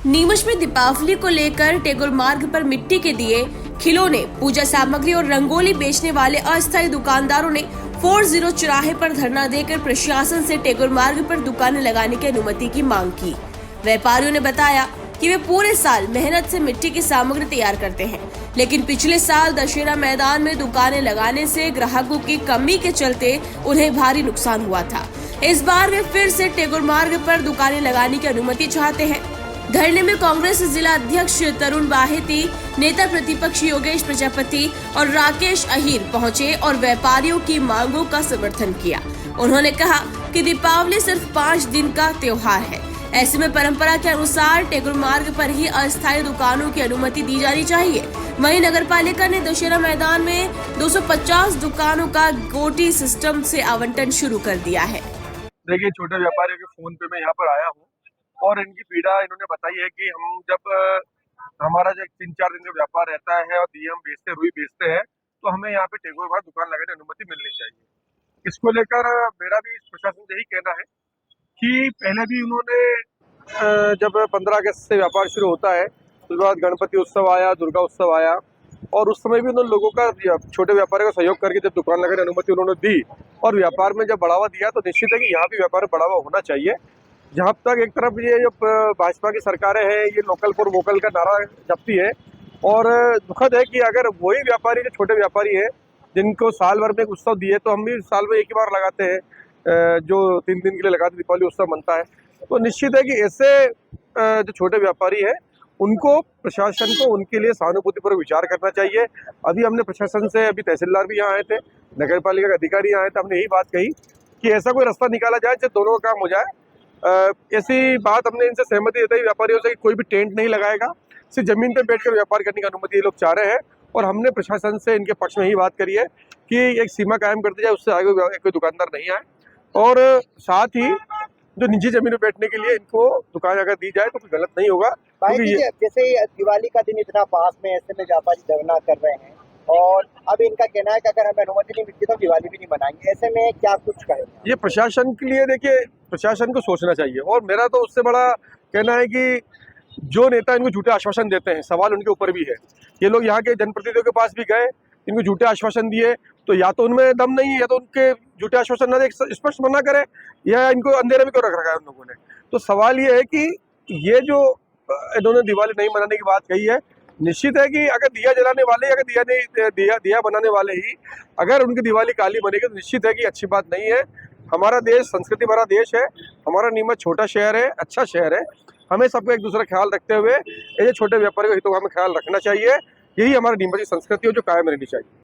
नीमच में दीपावली को लेकर टेगोर मार्ग पर मिट्टी के दिए, खिलौने, पूजा सामग्री और रंगोली बेचने वाले अस्थायी दुकानदारों ने 40 चौराहे पर धरना देकर प्रशासन से टेगोर मार्ग पर दुकानें लगाने की अनुमति की मांग की। व्यापारियों ने बताया कि वे पूरे साल मेहनत से मिट्टी की सामग्री तैयार करते हैं, लेकिन पिछले साल दशहरा मैदान में दुकानें लगाने से ग्राहकों की कमी के चलते उन्हें भारी नुकसान हुआ था। इस बार वे फिर से टेगोर मार्ग पर दुकानें लगाने की अनुमति चाहते हैं। धरने में कांग्रेस जिला अध्यक्ष तरुण बाहेती, नेता प्रतिपक्ष योगेश प्रजापति और राकेश अहीर पहुंचे और व्यापारियों की मांगों का समर्थन किया। उन्होंने कहा कि दीपावली सिर्फ 5 दिन का त्योहार है, ऐसे में परंपरा के अनुसार टेगोर मार्ग पर ही अस्थायी दुकानों की अनुमति दी जानी चाहिए। वहीं नगर पालिका ने दशहरा मैदान में 250 दुकानों का गोटी सिस्टम से आवंटन शुरू कर दिया है। देखिए, छोटे व्यापारियों के फोन पे मैं यहाँ पर आया हूँ और इनकी पीड़ा इन्होंने बताई है कि हम जब हमारा जो 3-4 दिन का व्यापार रहता है और दिए हम बेचते रुई बेचते हैं तो हमें यहाँ पे टेगोर मार्ग दुकान लगाने की अनुमति मिलनी चाहिए। इसको लेकर मेरा भी प्रशासन से यही कहना है कि पहले भी उन्होंने जब 15 अगस्त से व्यापार शुरू होता है उसके बाद गणपति उत्सव आया, दुर्गा उत्सव आया और उस समय भी उन्होंने लोगों का, छोटे व्यापारियों का सहयोग करके जब दुकान लगाने की अनुमति उन्होंने दी और व्यापार में जब बढ़ावा दिया तो निश्चित है कि यहाँ भी व्यापार में बढ़ावा होना चाहिए। जहाँ तक एक तरफ ये जो भाजपा की सरकारें हैं ये लोकल फॉर वोकल का नारा जपती है और दुखद है कि अगर वही व्यापारी जो छोटे व्यापारी हैं जिनको साल भर में एक उत्सव दिए तो हम भी साल में एक ही बार लगाते हैं, जो 3 दिन के लिए लगाते दीपावली उत्सव मनता है, तो निश्चित है कि ऐसे जो छोटे व्यापारी हैं उनको प्रशासन को उनके लिए सहानुभूति पर विचार करना चाहिए। अभी हमने प्रशासन से, अभी तहसीलदार भी यहाँ आए थे, नगर पालिका के अधिकारी यहाँ आए थे, हमने यही बात कही कि ऐसा कोई रास्ता निकाला जाए जिससे दोनों का काम हो जाए। ऐसी बात हमने इनसे सहमति देते ही व्यापारियों से कि कोई भी टेंट नहीं लगाएगा, सिर्फ जमीन पर बैठकर व्यापार करने की अनुमति ये लोग चाह रहे हैं और हमने प्रशासन से इनके पक्ष में ही बात करी है कि एक सीमा कायम कर दी जाए, उससे आगे कोई दुकानदार नहीं आए और साथ ही जो निजी जमीन में बैठने के लिए इनको दुकान अगर दी जाए तो कोई गलत नहीं होगा। जैसे दिवाली का दिन इतना पास में, ऐसे में व्यापारी धरना कर रहे हैं और अब इनका कहना है कि अगर हमें अनुमति नहीं मिलती तो दिवाली भी नहीं मनाएंगे, ऐसे में क्या कुछ कहें? ये प्रशासन के लिए, देखिए, प्रशासन को सोचना चाहिए और मेरा तो उससे बड़ा कहना है कि जो नेता इनको झूठे आश्वासन देते हैं, सवाल उनके ऊपर भी है। ये लोग यहाँ के जनप्रतिनिधियों के पास भी गए, इनको झूठे आश्वासन दिए तो या तो उनमें दम नहीं है या तो उनके झूठे आश्वासन न दे, स्पष्ट मना करे, या इनको अंधेरे में क्यों रख रखा है उन लोगों ने। तो सवाल ये है कि ये जो इन्होंने दिवाली नहीं मनाने की बात कही है, निश्चित है कि अगर दिया जलाने वाले, अगर दिया बनाने वाले ही अगर उनकी दिवाली काली बनेगी तो निश्चित है कि अच्छी बात नहीं है। हमारा देश संस्कृति भरा देश है, हमारा नीमच छोटा शहर है, अच्छा शहर है, हमें सबको एक दूसरा ख्याल रखते हुए ऐसे छोटे व्यापारियों के हितों का हमें ख्याल रखना चाहिए। यही हमारी नीमच की संस्कृति है जो कायम रहनी चाहिए।